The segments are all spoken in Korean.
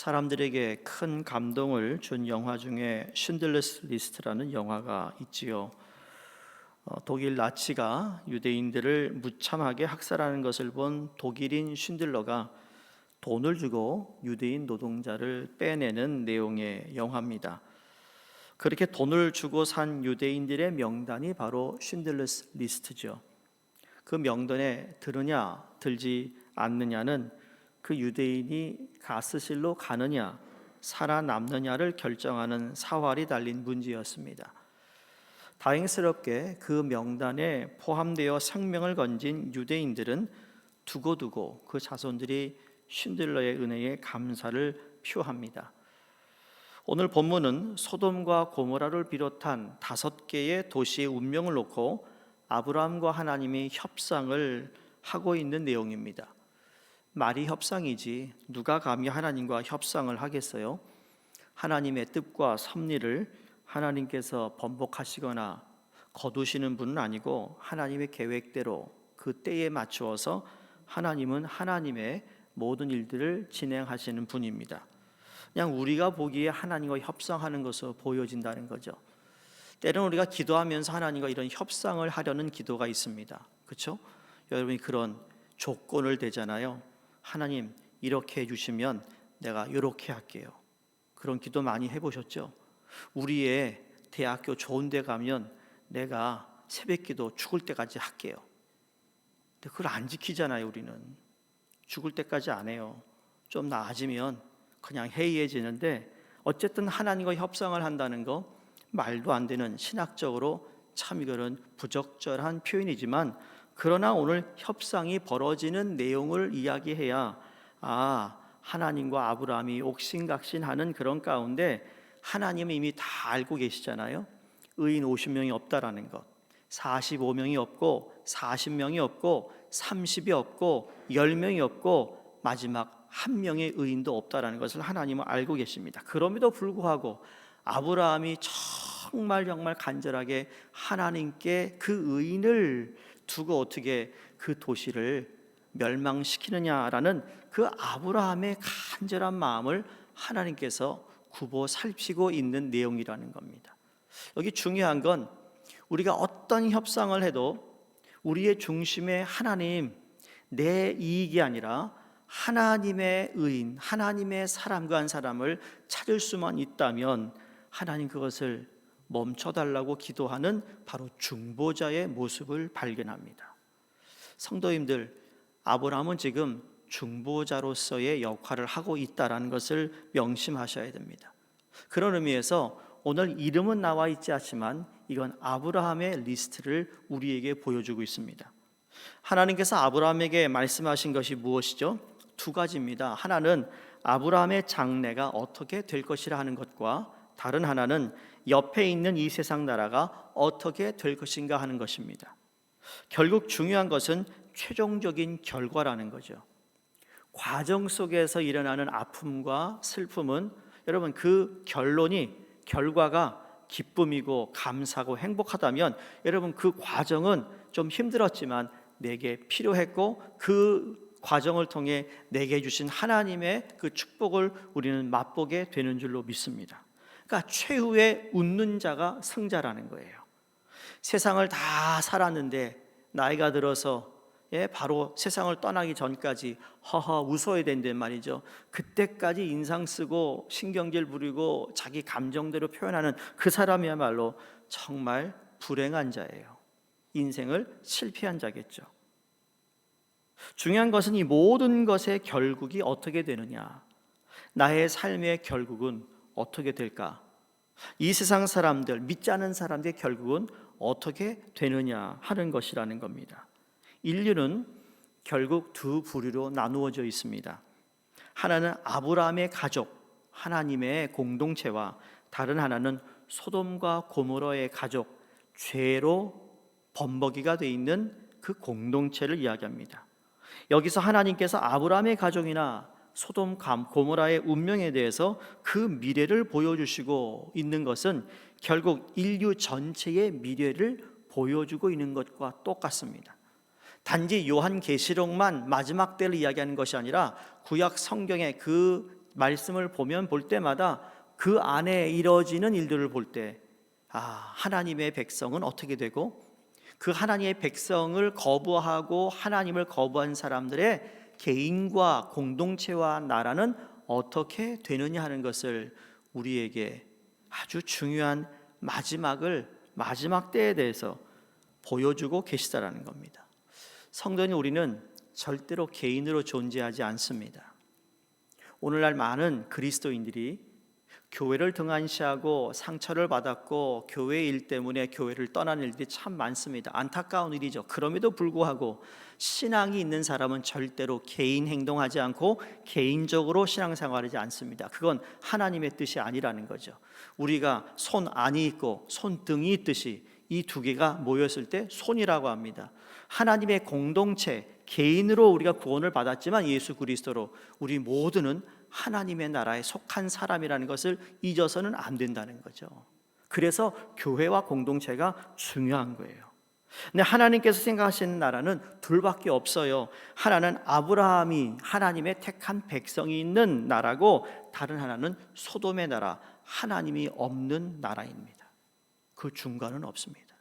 사람들에게 큰 감동을 준 영화 중에 쉰들러스 리스트라는 영화가 있지요. 독일 나치가 유대인들을 무참하게 학살하는 것을 본 독일인 쉰들러가 돈을 주고 유대인 노동자를 빼내는 내용의 영화입니다. 그렇게 돈을 주고 산 유대인들의 명단이 바로 쉰들러스 리스트죠. 그 명단에 들으냐 들지 않느냐는 그 유대인이 가스실로 가느냐 살아남느냐를 결정하는 사활이 달린 문제였습니다. 다행스럽게 그 명단에 포함되어 생명을 건진 유대인들은 두고두고 그 자손들이 쉰들러의 은혜에 감사를 표합니다. 오늘 본문은 소돔과 고모라를 비롯한 5개의 도시의 운명을 놓고 아브라함과 하나님이 협상을 하고 있는 내용입니다. 말이 협상이지 누가 감히 하나님과 협상을 하겠어요? 하나님의 뜻과 섭리를 하나님께서 번복하시거나 거두시는 분은 아니고 하나님의 계획대로 그 때에 맞추어서 하나님은 하나님의 모든 일들을 진행하시는 분입니다. 그냥 우리가 보기에 하나님과 협상하는 것으로 보여진다는 거죠. 때로는 우리가 기도하면서 하나님과 이런 협상을 하려는 기도가 있습니다. 그렇죠? 여러분이 그런 조건을 대잖아요. 하나님 이렇게 해주시면 내가 이렇게 할게요. 그런 기도 많이 해보셨죠? 우리의 대학교 좋은 데 가면 내가 새벽기도 죽을 때까지 할게요. 근데 그걸 안 지키잖아요. 우리는 죽을 때까지 안 해요. 좀 나아지면 그냥 해이해지는데 어쨌든 하나님과 협상을 한다는 거 말도 안 되는 신학적으로 참 이거는 부적절한 표현이지만 그러나 오늘 협상이 벌어지는 내용을 이야기해야 하나님과 아브라함이 옥신각신하는 그런 가운데 하나님은 이미 다 알고 계시잖아요. 의인 50명이 없다라는 것, 45명이 없고 40명이 없고 30이 없고 10명이 없고 마지막 한 명의 의인도 없다라는 것을 하나님은 알고 계십니다. 그럼에도 불구하고 아브라함이 정말 간절하게 하나님께 그 의인을 두고 어떻게 그 도시를 멸망시키느냐라는 그 아브라함의 간절한 마음을 하나님께서 굽어 살피고 있는 내용이라는 겁니다. 여기 중요한 건 우리가 어떤 협상을 해도 우리의 중심에 하나님, 내 이익이 아니라 하나님의 의인, 하나님의 사람과 한 사람을 찾을 수만 있다면 하나님 그것을 멈춰달라고 기도하는 바로 중보자의 모습을 발견합니다. 성도님들, 아브라함은 지금 중보자로서의 역할을 하고 있다는 것을 명심하셔야 됩니다. 그런 의미에서 오늘 이름은 나와 있지 않지만 이건 아브라함의 리스트를 우리에게 보여주고 있습니다. 하나님께서 아브라함에게 말씀하신 것이 무엇이죠? 2가지입니다. 하나는 아브라함의 장래가 어떻게 될 것이라 하는 것과 다른 하나는 옆에 있는 이 세상 나라가 어떻게 될 것인가 하는 것입니다. 결국 중요한 것은 최종적인 결과라는 거죠. 과정 속에서 일어나는 아픔과 슬픔은 여러분 그 결과가 기쁨이고 감사고 행복하다면 여러분 그 과정은 좀 힘들었지만 내게 필요했고 그 과정을 통해 내게 주신 하나님의 그 축복을 우리는 맛보게 되는 줄로 믿습니다. 그러니까 최후의 웃는 자가 승자라는 거예요. 세상을 다 살았는데 나이가 들어서 바로 세상을 떠나기 전까지 웃어야 된단 말이죠. 그때까지 인상 쓰고 신경질 부리고 자기 감정대로 표현하는 그 사람이야말로 정말 불행한 자예요. 인생을 실패한 자겠죠. 중요한 것은 이 모든 것의 결국이 어떻게 되느냐, 나의 삶의 결국은 어떻게 될까, 이 세상 사람들, 믿지 않는 사람들의 결국은 어떻게 되느냐 하는 것이라는 겁니다. 인류는 결국 2 부류로 나누어져 있습니다. 하나는 아브라함의 가족, 하나님의 공동체와 다른 하나는 소돔과 고모라의 가족, 죄로 범벅이가 되어 있는 그 공동체를 이야기합니다. 여기서 하나님께서 아브라함의 가족이나 소돔 고모라의 운명에 대해서 그 미래를 보여주시고 있는 것은 결국 인류 전체의 미래를 보여주고 있는 것과 똑같습니다. 단지 요한계시록만 마지막 때를 이야기하는 것이 아니라 구약 성경의 그 말씀을 보면 볼 때마다 그 안에 이루어지는 일들을 볼 때 하나님의 백성은 어떻게 되고 그 하나님의 백성을 거부하고 하나님을 거부한 사람들의 개인과 공동체와 나라는 어떻게 되느냐 하는 것을 우리에게 아주 중요한 마지막 때에 대해서 보여주고 계시다라는 겁니다. 성도인 우리는 절대로 개인으로 존재하지 않습니다. 오늘날 많은 그리스도인들이 교회를 등한시하고 상처를 받았고 교회 일 때문에 교회를 떠나는 일들이 참 많습니다. 안타까운 일이죠. 그럼에도 불구하고 신앙이 있는 사람은 절대로 개인 행동하지 않고 개인적으로 신앙생활하지 않습니다. 그건 하나님의 뜻이 아니라는 거죠. 우리가 손 안이 있고 손등이 있듯이 이 두 개가 모였을 때 손이라고 합니다. 하나님의 공동체, 개인으로 우리가 구원을 받았지만 예수 그리스도로 우리 모두는 하나님의 나라에 속한 사람이라는 것을 잊어서는 안 된다는 거죠. 그래서 교회와 공동체가 중요한 거예요. 근데 하나님께서 생각하시는 나라는 둘밖에 없어요. 하나는 아브라함이 하나님의 택한 백성이 있는 나라고, 다른 하나는 소돔의 나라, 하나님이 없는 나라입니다. 그 중간은 없습니다.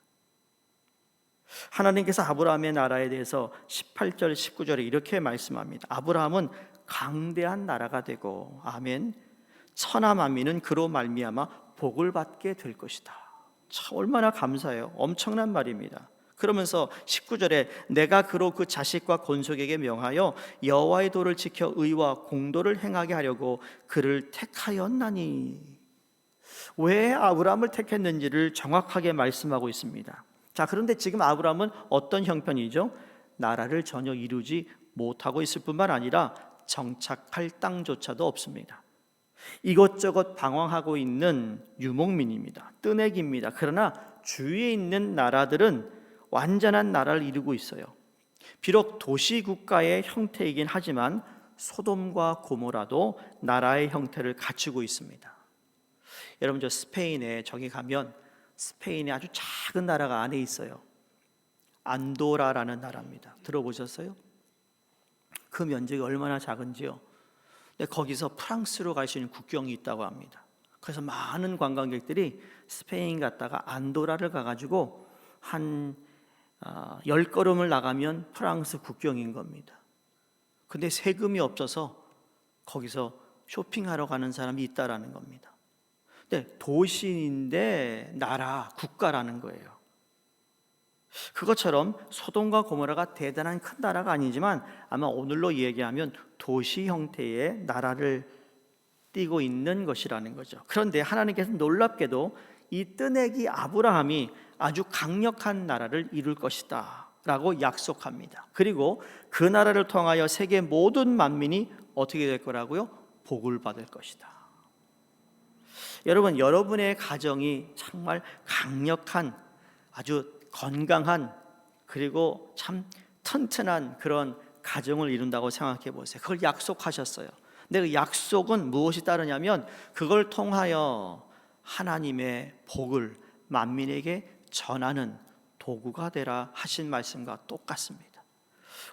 하나님께서 아브라함의 나라에 대해서 18절 19절에 이렇게 말씀합니다. 아브라함은 강대한 나라가 되고, 아멘, 천하 만민은 그로 말미암아 복을 받게 될 것이다. 참 얼마나 감사해요. 엄청난 말입니다. 그러면서 19절에 내가 그로 그 자식과 건속에게 명하여 여호와의 도를 지켜 의와 공도를 행하게 하려고 그를 택하였나니. 왜 아브라함을 택했는지를 정확하게 말씀하고 있습니다. 자, 그런데 지금 아브라함은 어떤 형편이죠? 나라를 전혀 이루지 못하고 있을 뿐만 아니라 정착할 땅조차도 없습니다. 이것저것 방황하고 있는 유목민입니다. 뜨내기입니다. 그러나 주위에 있는 나라들은 완전한 나라를 이루고 있어요. 비록 도시국가의 형태이긴 하지만 소돔과 고모라도 나라의 형태를 갖추고 있습니다. 여러분, 저 스페인에 저기 가면 스페인의 아주 작은 나라가 안에 있어요. 안도라라는 나라입니다. 들어보셨어요? 그 면적이 얼마나 작은지요. 근데 거기서 프랑스로 갈 수 있는 국경이 있다고 합니다. 그래서 많은 관광객들이 스페인 갔다가 안도라를 가가지고 한 10걸음을 나가면 프랑스 국경인 겁니다. 근데 세금이 없어서 거기서 쇼핑하러 가는 사람이 있다라는 겁니다. 근데 도시인데 나라, 국가라는 거예요. 그것처럼 소돔과 고모라가 대단한 큰 나라가 아니지만 아마 오늘로 얘기하면 도시 형태의 나라를 띠고 있는 것이라는 거죠. 그런데 하나님께서 놀랍게도 이 뜨내기 아브라함이 아주 강력한 나라를 이룰 것이다 라고 약속합니다. 그리고 그 나라를 통하여 세계 모든 만민이 어떻게 될 거라고요? 복을 받을 것이다. 여러분, 여러분의 가정이 정말 강력한, 아주 건강한, 그리고 참 튼튼한 그런 가정을 이룬다고 생각해 보세요. 그걸 약속하셨어요. 근데 그 약속은 무엇이 따르냐면 그걸 통하여 하나님의 복을 만민에게 전하는 도구가 되라 하신 말씀과 똑같습니다.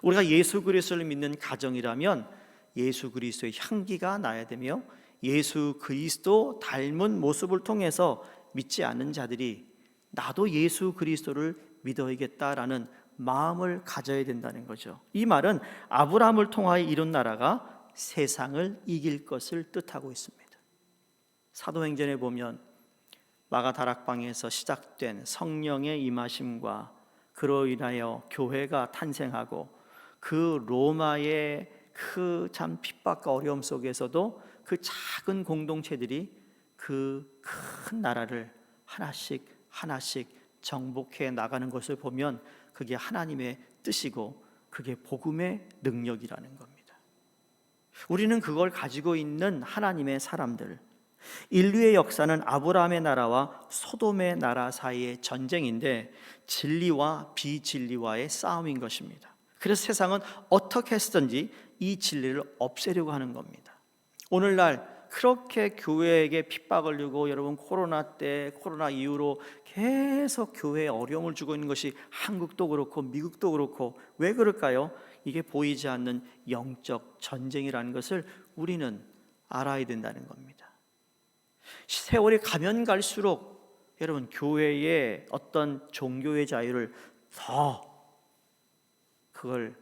우리가 예수 그리스도를 믿는 가정이라면 예수 그리스도의 향기가 나야 되며 예수 그리스도 닮은 모습을 통해서 믿지 않는 자들이 나도 예수 그리스도를 믿어야겠다라는 마음을 가져야 된다는 거죠. 이 말은 아브라함을 통하여 이룬 나라가 세상을 이길 것을 뜻하고 있습니다. 사도행전에 보면 마가다락방에서 시작된 성령의 임하심과 그로 인하여 교회가 탄생하고 그 로마의 그 참 핍박과 어려움 속에서도 그 작은 공동체들이 그 큰 나라를 하나씩 정복해 나가는 것을 보면 그게 하나님의 뜻이고 그게 복음의 능력이라는 겁니다. 우리는 그걸 가지고 있는 하나님의 사람들. 인류의 역사는 아브라함의 나라와 소돔의 나라 사이의 전쟁인데 진리와 비진리와의 싸움인 것입니다. 그래서 세상은 어떻게 해서든지 이 진리를 없애려고 하는 겁니다. 오늘날 그렇게 교회에게 핍박을 주고, 여러분 코로나 이후로 계속 교회에 어려움을 주고 있는 것이 한국도 그렇고 미국도 그렇고, 왜 그럴까요? 이게 보이지 않는 영적 전쟁이라는 것을 우리는 알아야 된다는 겁니다. 세월이 가면 갈수록 여러분 교회의 어떤 종교의 자유를 더 그걸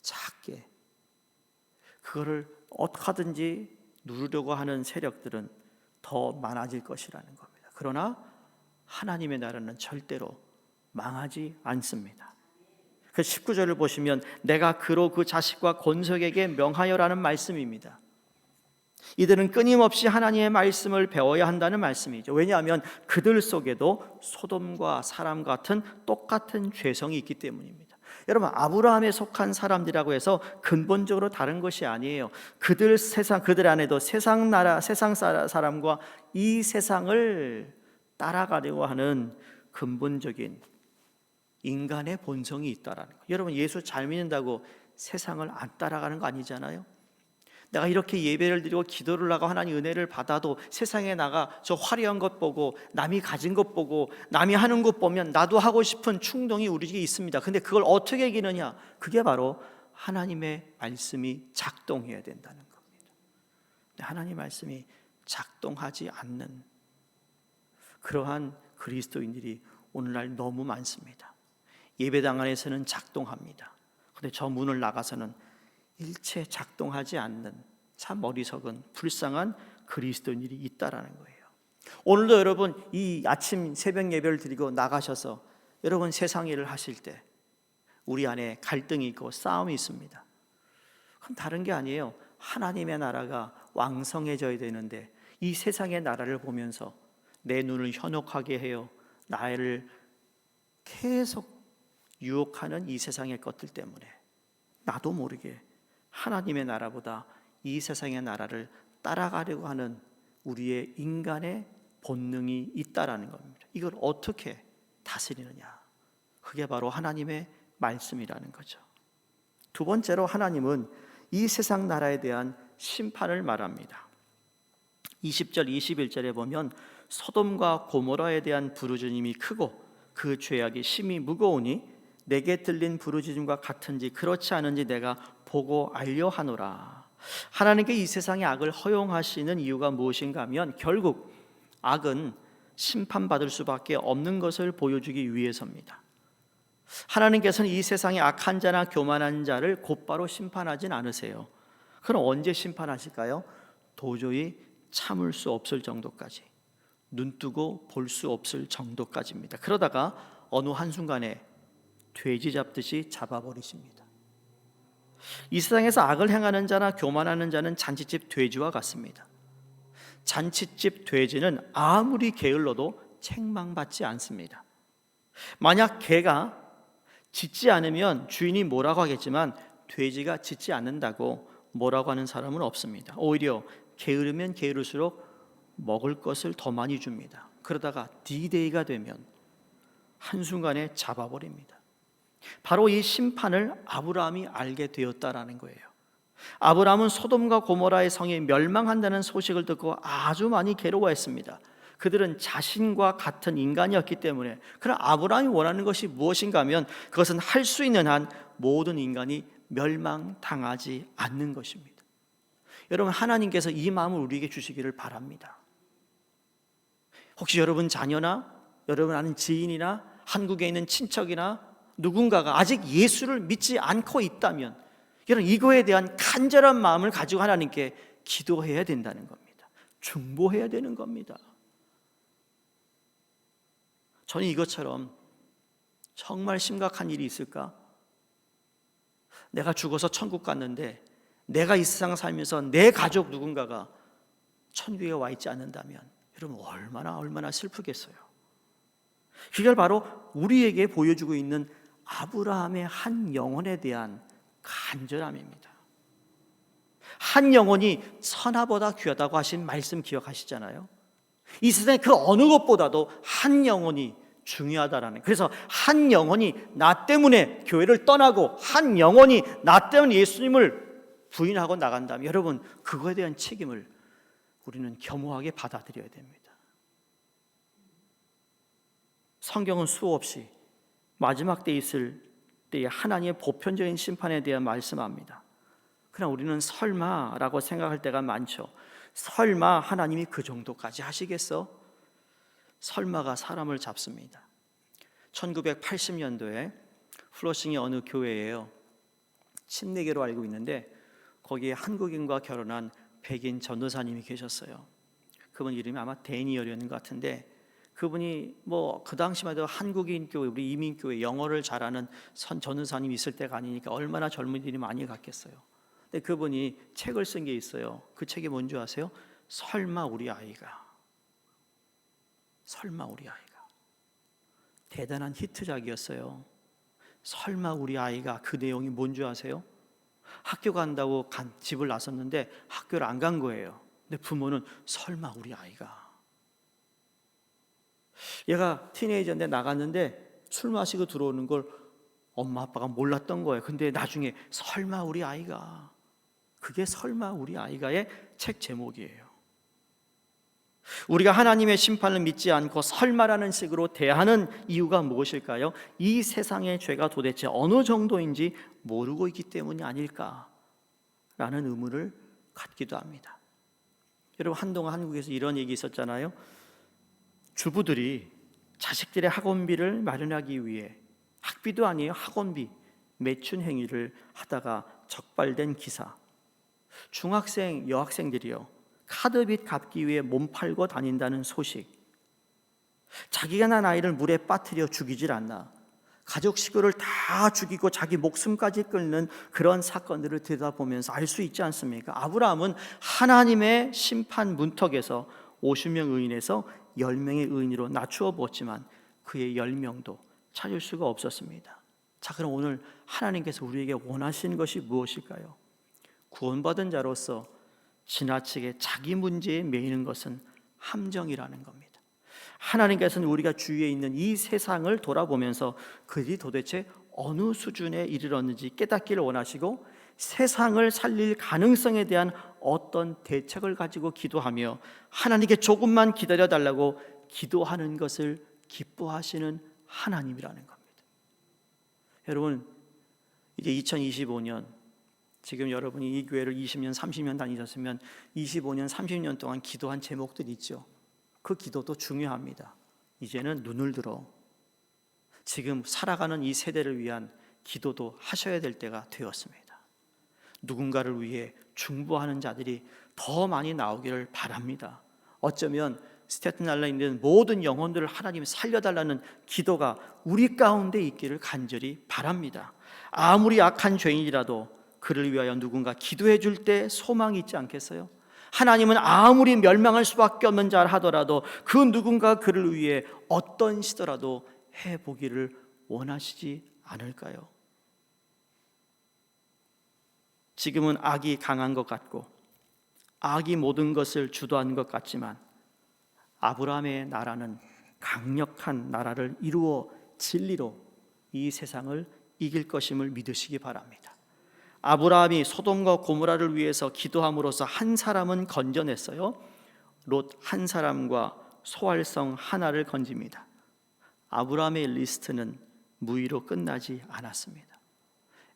작게 그거를 어떻게 하든지 누르려고 하는 세력들은 더 많아질 것이라는 겁니다. 그러나 하나님의 나라는 절대로 망하지 않습니다. 그 19절을 보시면 내가 그로 그 자식과 권속에게 명하여라는 말씀입니다. 이들은 끊임없이 하나님의 말씀을 배워야 한다는 말씀이죠. 왜냐하면 그들 속에도 소돔과 사람 같은 똑같은 죄성이 있기 때문입니다. 여러분, 아브라함에 속한 사람들이라고 해서 근본적으로 다른 것이 아니에요. 그들 안에도 세상 나라, 세상 사람과 이 세상을 따라가려고 하는 근본적인 인간의 본성이 있다라는 거예요. 여러분, 예수 잘 믿는다고 세상을 안 따라가는 거 아니잖아요. 내가 이렇게 예배를 드리고 기도를 하고 하나님 은혜를 받아도 세상에 나가 저 화려한 것 보고 남이 가진 것 보고 남이 하는 것 보면 나도 하고 싶은 충동이 우리에게 있습니다. 근데 그걸 어떻게 이기느냐? 그게 바로 하나님의 말씀이 작동해야 된다는 겁니다. 하나님의 말씀이 작동하지 않는 그러한 그리스도인들이 오늘날 너무 많습니다. 예배당 안에서는 작동합니다. 근데 저 문을 나가서는 일체 작동하지 않는 참 어리석은 불쌍한 그리스도인들이 있다라는 거예요. 오늘도 여러분 이 아침 새벽 예배를 드리고 나가셔서 여러분 세상 일을 하실 때 우리 안에 갈등이 있고 싸움이 있습니다. 그건 다른 게 아니에요. 하나님의 나라가 왕성해져야 되는데 이 세상의 나라를 보면서 내 눈을 현혹하게 해요. 나를 계속 유혹하는 이 세상의 것들 때문에 나도 모르게 하나님의 나라보다 이 세상의 나라를 따라가려고 하는 우리의 인간의 본능이 있다라는 겁니다. 이걸 어떻게 다스리느냐? 그게 바로 하나님의 말씀이라는 거죠. 두 번째로 하나님은 이 세상 나라에 대한 심판을 말합니다. 20절 21절에 보면 소돔과 고모라에 대한 부르짖음이 크고 그 죄악이 심히 무거우니 내게 들린 부르짖음과 같은지 그렇지 않은지 내가 보고 알려하노라. 하나님께 이 세상의 악을 허용하시는 이유가 무엇인가 하면 결국 악은 심판받을 수밖에 없는 것을 보여주기 위해서입니다. 하나님께서는 이 세상의 악한 자나 교만한 자를 곧바로 심판하진 않으세요. 그럼 언제 심판하실까요? 도저히 참을 수 없을 정도까지, 눈뜨고 볼 수 없을 정도까지입니다. 그러다가 어느 한순간에 돼지 잡듯이 잡아버리십니다. 이 세상에서 악을 행하는 자나 교만하는 자는 잔치집 돼지와 같습니다. 잔치집 돼지는 아무리 게을러도 책망받지 않습니다. 만약 개가 짖지 않으면 주인이 뭐라고 하겠지만 돼지가 짖지 않는다고 뭐라고 하는 사람은 없습니다. 오히려 게으르면 게으를수록 먹을 것을 더 많이 줍니다. 그러다가 D-Day가 되면 한순간에 잡아버립니다. 바로 이 심판을 아브라함이 알게 되었다라는 거예요. 아브라함은 소돔과 고모라의 성이 멸망한다는 소식을 듣고 아주 많이 괴로워했습니다. 그들은 자신과 같은 인간이었기 때문에. 그럼 아브라함이 원하는 것이 무엇인가 하면 그것은 할 수 있는 한 모든 인간이 멸망당하지 않는 것입니다. 여러분, 하나님께서 이 마음을 우리에게 주시기를 바랍니다. 혹시 여러분 자녀나 여러분 아는 지인이나 한국에 있는 친척이나 누군가가 아직 예수를 믿지 않고 있다면 여러분 이거에 대한 간절한 마음을 가지고 하나님께 기도해야 된다는 겁니다. 중보해야 되는 겁니다. 저는 이것처럼 정말 심각한 일이 있을까? 내가 죽어서 천국 갔는데 내가 이 세상 살면서 내 가족 누군가가 천국에 와 있지 않는다면 여러분 얼마나 슬프겠어요. 그걸 바로 우리에게 보여주고 있는 아브라함의 한 영혼에 대한 간절함입니다. 한 영혼이 선하보다 귀하다고 하신 말씀 기억하시잖아요. 이 세상에 그 어느 것보다도 한 영혼이 중요하다라는. 그래서 한 영혼이 나 때문에 교회를 떠나고 한 영혼이 나 때문에 예수님을 부인하고 나간다면 여러분 그거에 대한 책임을 우리는 겸허하게 받아들여야 됩니다. 성경은 수없이 마지막 때 있을 때의 하나님의 보편적인 심판에 대해 말씀합니다. 그냥 우리는 설마라고 생각할 때가 많죠. 설마 하나님이 그 정도까지 하시겠어? 설마가 사람을 잡습니다. 1980년도에 플러싱의 어느 교회예요. 침례교로 알고 있는데 거기에 한국인과 결혼한 백인 전도사님이 계셨어요. 그분 이름이 아마 데니얼이었는 것 같은데, 그분이 뭐 그 당시만 해도 한국인 교회, 우리 이민교회 영어를 잘하는 전도사님이 있을 때가 아니니까 얼마나 젊은이들이 많이 갔겠어요. 근데 그분이 책을 쓴 게 있어요. 그 책이 뭔지 아세요? 설마 우리 아이가. 설마 우리 아이가. 대단한 히트작이었어요. 설마 우리 아이가. 그 내용이 뭔지 아세요? 학교 간다고 집을 나섰는데 학교를 안 간 거예요. 근데 부모는 설마 우리 아이가. 얘가 티네이저인데 나갔는데 술 마시고 들어오는 걸 엄마 아빠가 몰랐던 거예요. 근데 나중에 설마 우리 아이가. 그게 설마 우리 아이가의 책 제목이에요. 우리가 하나님의 심판을 믿지 않고 설마라는 식으로 대하는 이유가 무엇일까요? 이 세상의 죄가 도대체 어느 정도인지 모르고 있기 때문이 아닐까라는 의문을 갖기도 합니다. 여러분, 한동안 한국에서 이런 얘기 있었잖아요. 주부들이 자식들의 학원비를 마련하기 위해, 학비도 아니에요, 학원비 매춘 행위를 하다가 적발된 기사. 중학생 여학생들이요, 카드빚 갚기 위해 몸 팔고 다닌다는 소식. 자기가 낳은 아이를 물에 빠뜨려 죽이질 않나, 가족 식구를 다 죽이고 자기 목숨까지 끊는 그런 사건들을 들여다보면서 알 수 있지 않습니까? 아브라함은 하나님의 심판 문턱에서 50명 의인에서 10명의 의인으로 낮추어 보았지만 그의 10명도 찾을 수가 없었습니다. 자, 그럼 오늘 하나님께서 우리에게 원하시는 것이 무엇일까요? 구원받은 자로서 지나치게 자기 문제에 매이는 것은 함정이라는 겁니다. 하나님께서는 우리가 주위에 있는 이 세상을 돌아보면서 그들이 도대체 어느 수준에 이르렀는지 깨닫기를 원하시고, 세상을 살릴 가능성에 대한 어떤 대책을 가지고 기도하며 하나님께 조금만 기다려달라고 기도하는 것을 기뻐하시는 하나님이라는 겁니다. 여러분, 이제 2025년, 지금 여러분이 이 교회를 20년, 30년 다니셨으면 25년, 30년 동안 기도한 제목들이 있죠. 그 기도도 중요합니다. 이제는 눈을 들어 지금 살아가는 이 세대를 위한 기도도 하셔야 될 때가 되었습니다. 누군가를 위해 중보하는 자들이 더 많이 나오기를 바랍니다. 어쩌면 스테튼 아일랜드에 모든 영혼들을 하나님 살려달라는 기도가 우리 가운데 있기를 간절히 바랍니다. 아무리 악한 죄인이라도 그를 위하여 누군가 기도해 줄 때 소망이 있지 않겠어요? 하나님은 아무리 멸망할 수밖에 없는 자 하더라도 그 누군가 그를 위해 어떤 시도라도 해보기를 원하시지 않을까요? 지금은 악이 강한 것 같고 악이 모든 것을 주도한 것 같지만 아브라함의 나라는 강력한 나라를 이루어 진리로 이 세상을 이길 것임을 믿으시기 바랍니다. 아브라함이 소돔과 고모라를 위해서 기도함으로써 한 사람은 건져냈어요. 롯 한 사람과 소활성 하나를 건집니다. 아브라함의 리스트는 무의로 끝나지 않았습니다.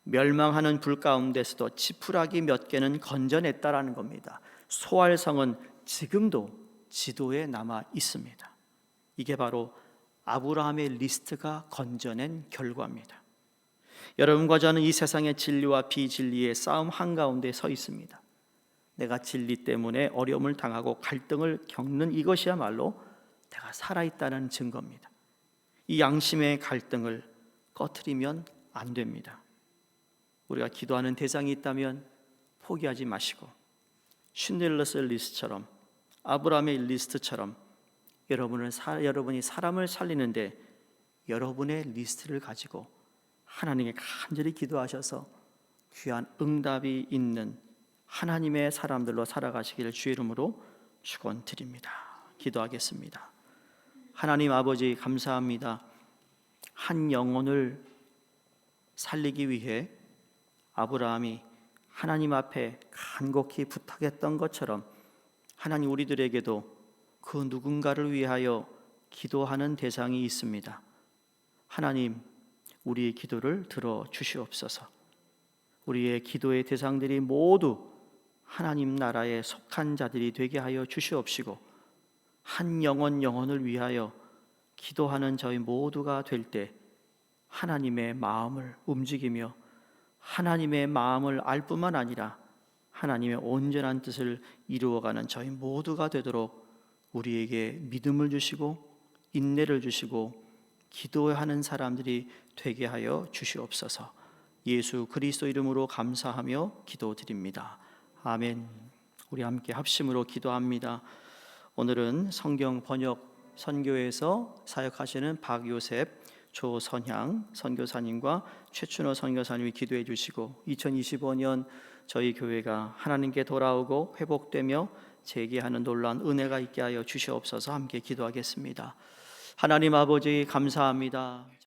멸망하는 불 가운데서도 지푸라기 몇 개는 건져냈다라는 겁니다. 소활성은 지금도 지도에 남아 있습니다. 이게 바로 아브라함의 리스트가 건져낸 결과입니다. 여러분과 저는 이 세상의 진리와 비진리의 싸움 한가운데 서 있습니다. 내가 진리 때문에 어려움을 당하고 갈등을 겪는 이것이야말로 내가 살아있다는 증거입니다. 이 양심의 갈등을 꺼트리면 안 됩니다. 우리가 기도하는 대상이 있다면 포기하지 마시고 쉰들러스 리스트처럼, 아브라함의 리스트처럼 여러분이 사람을 살리는데 여러분의 리스트를 가지고 하나님께 간절히 기도하셔서 귀한 응답이 있는 하나님의 사람들로 살아가시기를 주의 이름으로 축원드립니다. 기도하겠습니다. 하나님 아버지, 감사합니다. 한 영혼을 살리기 위해 아브라함이 하나님 앞에 간곡히 부탁했던 것처럼 하나님, 우리들에게도 그 누군가를 위하여 기도하는 대상이 있습니다. 하나님, 우리의 기도를 들어 주시옵소서. 우리의 기도의 대상들이 모두 하나님 나라에 속한 자들이 되게 하여 주시옵시고, 한 영혼을 위하여 기도하는 저희 모두가 될 때 하나님의 마음을 움직이며 하나님의 마음을 알 뿐만 아니라 하나님의 온전한 뜻을 이루어가는 저희 모두가 되도록 우리에게 믿음을 주시고 인내를 주시고 기도하는 사람들이 되게 하여 주시옵소서. 예수 그리스도 이름으로 감사하며 기도드립니다. 아멘. 우리 함께 합심으로 기도합니다. 오늘은 성경 번역 선교에서 사역하시는 박요셉 조선향 선교사님과 최춘호 선교사님이 기도해 주시고, 2025년 저희 교회가 하나님께 돌아오고 회복되며 재개하는 놀라운 은혜가 있게 하여 주시옵소서. 함께 기도하겠습니다. 하나님 아버지 감사합니다.